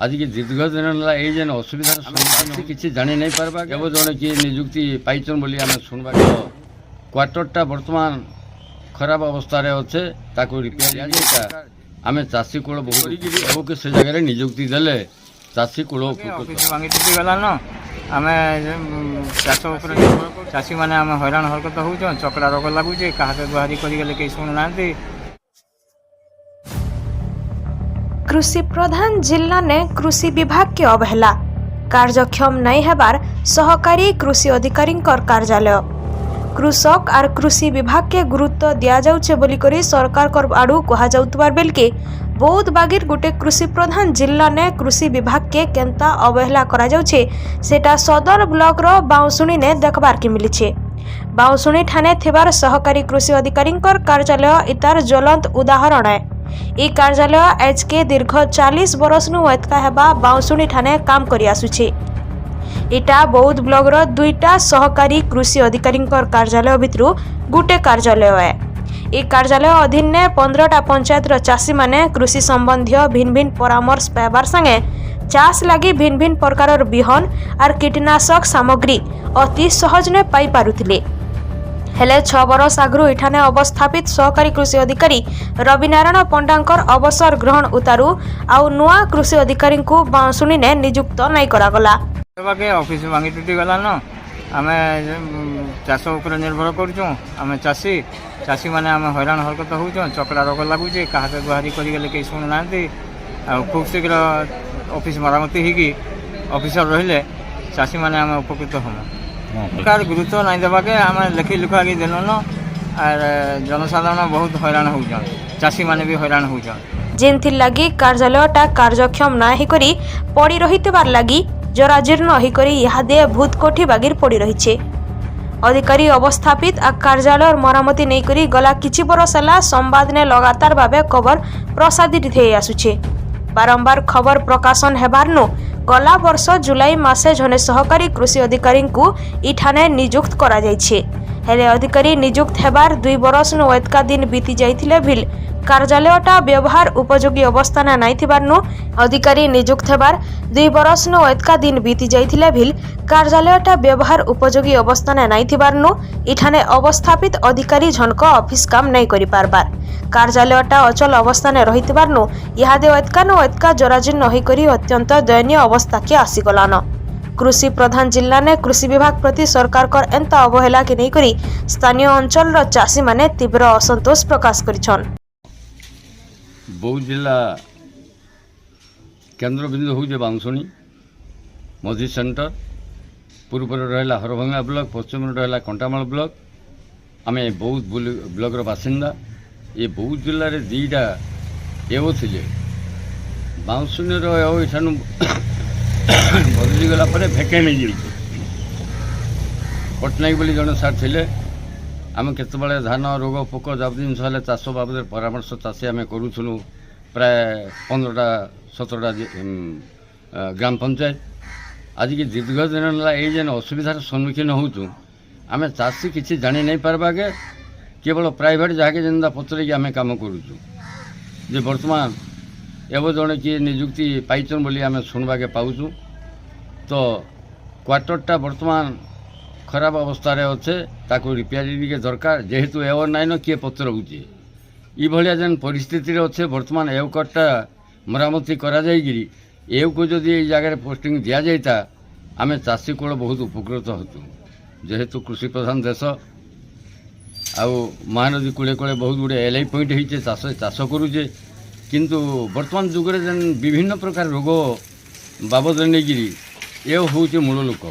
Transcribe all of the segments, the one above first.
आज की दीर्घ दिन है ये जेन असुविधार सम्मुखीन किसी जानी नहीं पार्बा केव जड़े किए निजुक्ति पाइछन बोली आम शुणवा क्वार्टरटा बर्तमान खराब अवस्था अच्छे ताको रिपेयर दिया आम चाषी कूल बहुत से जगह निजुक्ति देले चाषी कूल गलान आम चाष चाषी मैंने आम हैरान हरकत हो चकड़ा रोग लगुचे क्या गुहारी करगले कहीं शुणुना। कृषि प्रधान जिला ने कृषि विभाग के अवहेला कार्यक्षम नहीं हेबार सहकारी कृषि अधिकारी कार्यालय कृषक और कृषि विभाग के गुरुत्व दिया जाउछे बोली करी सरकार कर आडू कहा जाउतबार बेल के बौद्ध बागीर गोटे कृषि प्रधान जिला ने कृषि विभाग के केंता अवहेला करा जाउछे सेटा सदर ब्लॉक रो बाउसुणी ने देखबार के मिलिछे। बाउसुणी ठाणे थिबार सहकारी कृषि अधिकारी कार्यालय इतार ज्वलंत उदाहरण है। ई कार्यालय एच के दीर्घ 40 बरस एतका हेबा बाउसुणी ठाणे काम करि आसुछे। इटा बौद्ध ब्लॉक रो दुईटा सहकारी कृषि अधिकारी कार्यालय भितरु गुटे कार्यालय है। ई कार्यालय अधीन ने 15टा पंचायत रो चाषी माने कृषि संबंधी भिन्न भिन्न परामर्श पाइबार संगे चाष लगी भिन्न भिन्न प्रकार बिहन और कीटनाशक सामग्री अति सहज ने पाई पारुथिले। हेले 6 बरस आगु इठाने अवस्थापित सहकारी कृषि अधिकारी रविनारायण पंडांकर अवसर ग्रहण उतारू आउ नुआ कृषि अधिकारी को बांसुणी ने नियुक्त नहीं करागला। ऑफिस भांगी टूटी गलान आम चाष उपर निर्भर करें चाषी चाषी मैंने आम हैरान हरकत हो चकड़ा रोग लगुचे क्या गुहारी करगले कहीं शुणुना। खूब शीघ्र ऑफिस मरामती होगी ऑफिसर रहिले चाषी मैंने आम उपकृत हम सरकार गुरुत्व नहीं देवाके आम लिखी लुखा के देन और जनसाधारण बहुत हैरान हो चाषी मैंने भी हैरान हो जिनथिर लगी कार्यालयटा कार्यक्षम ना ही करी पड़ी रहितबार लगी जराजीर्ण ही करी इहादे भूतकोठी बागिर पड़ी रहिछे। अधिकारी अवस्थापित आ कार्यालय मरामती नहीं करी गला किछि बरस होला संवाद ने लगातार भावे खबर प्रसादित हे आसुछे। बारंबार खबर प्रकाशन हेबारनु गला वर्ष जुलाई मासे जने सहकारी कृषि अधिकारी को इठाने नियुक्त करा जायछे। हेले अधिकारी नियुक्त हेबार 2 बरस नु एतका दिन बीती जाइथिले भिल कार्यालयटा व्यवहार उपयोगी अवस्था ना नाइ थिबारनु अधिकारी नियुक्त हेबार 2 बरस नु एतका दिन बीती जाइथिले भिल कार्यालयटा व्यवहार उपयोगी अवस्था ना नाइ थिबारनु इठाने अवस्थापित अधिकारी झनक ऑफिस काम नहीं करि पारबार कार्यालयटा अचल अवस्था ने रहितबारनु इहादे एतका जराजीर्ण होई करी अत्यंत दयनीय अवस्था के आसीगलान। कृषि प्रधान जिला ने कृषि विभाग प्रति सरकार कर एंता अवहेला के नहीं करी स्थानीय अंचल रो चाषी माने तीव्र असंतोष प्रकाश करिछन। बौद्ध जिला केन्द्र बिंदु हूँ बांसुणी मझी सेंटर पूर्व रहा हरभंगा ब्लॉक पश्चिम रहा कंटामाल ब्लॉक आम बौद्ध ब्लॉक बासिंदा ये बौद्ध जिले में 2टा एओ थे बांसुणी ठान बदली गला भेकेंट हो पट्टनायक बोली जड़े सार थे आम केतबले धान रोग पोक जब जिन चाष बाबद परामर्श चाषी आम करूँ प्राय 15टा 17टा ग्राम पंचायत आज की दीर्घ दिन है ये जेन असुविधार सम्मुखीन होचु आम चाषी किसी जानी नहीं पार्बा के केवल प्राइवेट जहाँके जेनता पचर कि आम कम करुचु जे बर्तमान एवं जड़े किए निजुक्ति पाइछन बोली आम शुणवा के पाऊँ तो क्वार्टरटा बर्तमान खराब अवस्था अच्छे ताको रिपेयरिंग के दरकार जेहेतु एवर नाइन किए पत्र होचे ये जेन परिस्थिति अच्छे बर्तमान एव कटा मरामती करा जाइगिरी एव को जदि ये जगह पोस्टिंग दि जाता आम चाषी कूल बहुत उपकृत होतु जेहेतु कृषि प्रधान देश आउ महानदी कूले कूले बहुत गुड़े एलआई पॉइंट होइछे चाष करुचे किंतु वर्तमान जुगे जेन विभिन्न प्रकार रोग बाबद नहीं ये हूँ मूल लोक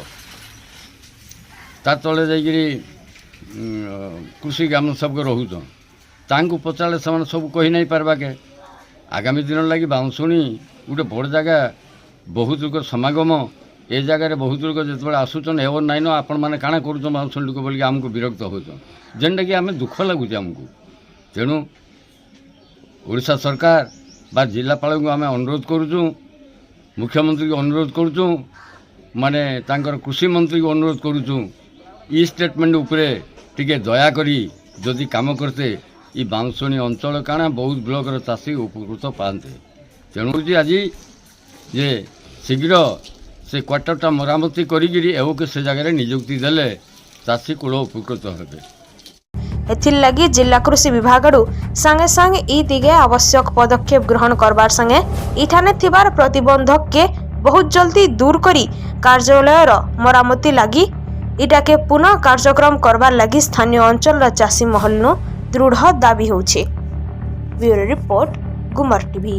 ता तले जाइए कृषि ग्राम सब रोचन तांको पचारे से सब कही नहीं पार्बा के आगामी दिन लगी बांसुणी गोटे बड़ जगह बहुत लोग समागम ए जगह बहुत लोग जो आसुचन एवर नाइन आपण मैंने काଣା कर बांसुणी लोक बोल आमको विरक्त होचन जेनटा कि आम दुख लगुच आमको तेणु ओडिशा सरकार बा जिलापाल को आम अनुरोध करुचु मुख्यमंत्री को अनुरोध करुचु माने तांकर कृषि मंत्री को अनुरोध करुचु ई स्टेटमेंट उपरे टिके दया करी जदि काम करते ये बांसुणी अंचल काଣା बहुत ब्लॉक चाषी उपकृत पाते तेणु आज ଯେ ଶୀଘ୍ର ସେ କ୍ୱାର୍ଟରଟା ମରାମତି କରିକିରି ଏଉକେ ସେ ଜାଗାରେ ନିଯୁକ୍ତି ଦେଲେ ଚାଷୀ କୂଳ ଉପକୃତ ହେବେ। ଏଥିଲାଗି ଜିଲ୍ଲା କୃଷି ବିଭାଗରୁ ସାଙ୍ଗେ ସାଙ୍ଗେ ଇ ଦିଗେ ଆବଶ୍ୟକ ପଦକ୍ଷେପ ଗ୍ରହଣ করবার সঙ্গে ইঠানে থিবার প্রতিবন্ধককে বহুত জলদি দূর করি কার্যালয়র মরামতি লাগি ইটাকে পুনঃ কার্যক্রম করবার লাগি স্থানীয় অঞ্চলর চাষী মহলনু দৃঢ় দাবি হচ্ছে। ব্যুরো রিপোর্ট গুমর টিভি।